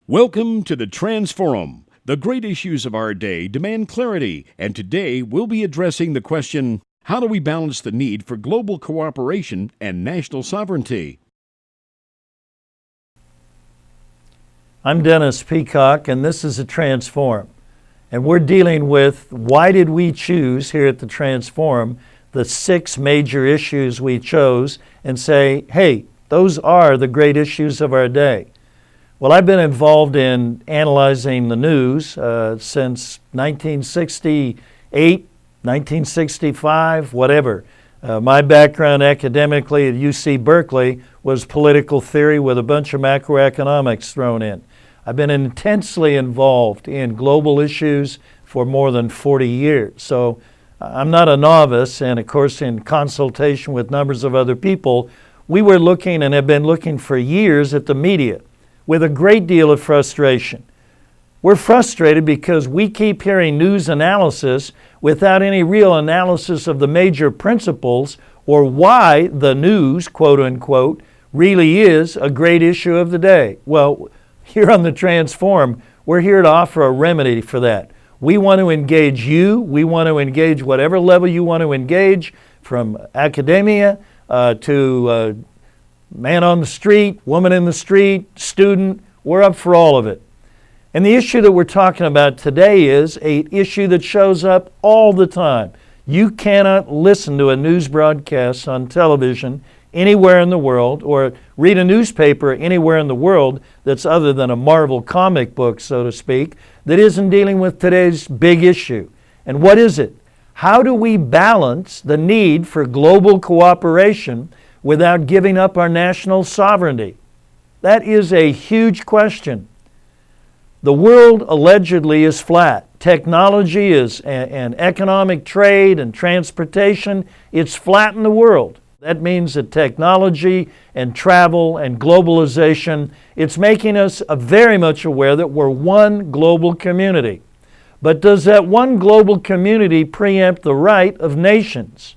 Welcome to the TransForum. The great issues of our day demand clarity, and today we'll be addressing the question, how do we balance the need for global cooperation and national sovereignty? I'm Dennis Peacock, and this is the TransForum. And we're dealing with why did we choose here at the TransForum the 6 major issues we chose and say, hey, those are the great issues of our day. Well, I've been involved in analyzing the news since 1968, 1965, whatever. My background academically at UC Berkeley was political theory with a bunch of macroeconomics thrown in. I've been intensely involved in global issues for more than 40 years. So I'm not a novice, and of course in consultation with numbers of other people, we were looking and have been looking for years at the media with a great deal of frustration. We're frustrated because we keep hearing news analysis without any real analysis of the major principles or why the news, quote unquote, really is a great issue of the day. Well, here on the TransForum, we're here to offer a remedy for that. We want to engage you. We want to engage whatever level you want to engage, from academia to man on the street, woman in the street, student. We're up for all of it. And the issue that we're talking about today is an issue that shows up all the time. You cannot listen to a news broadcast on television anywhere in the world or read a newspaper anywhere in the world that's other than a Marvel comic book, so to speak, that isn't dealing with today's big issue. And what is it? How do we balance the need for global cooperation without giving up our national sovereignty? That is a huge question. The world allegedly is flat. Technology is and economic trade and transportation, it's flat in the world. That means that technology and travel and globalization, it's making us very much aware that we're one global community. But does that one global community preempt the right of nations?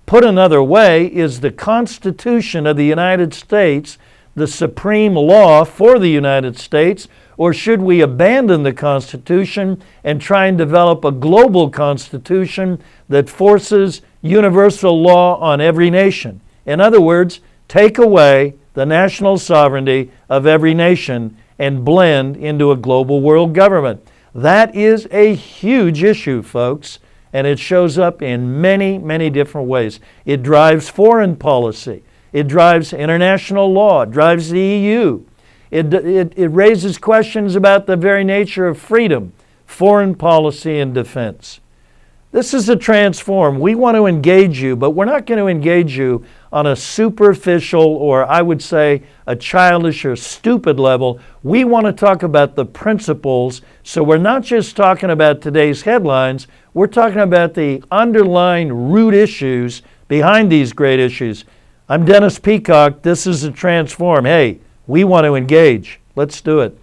Put another way, is the Constitution of the United States the supreme law for the United States, or should we abandon the Constitution and try and develop a global Constitution that forces universal law on every nation? In other words, take away the national sovereignty of every nation and blend into a global world government. That is a huge issue, folks. And it shows up in many, many different ways. It drives foreign policy. It drives international law. It drives the EU. It raises questions about the very nature of freedom, foreign policy, and defense. This is a TransForum. We want to engage you, but we're not going to engage you on a superficial, or I would say a childish or stupid level. We want to talk about the principles, so we're not just talking about today's headlines, we're talking about the underlying root issues behind these great issues. I'm Dennis Peacock. This is the TransForum. Hey, we want to engage. Let's do it.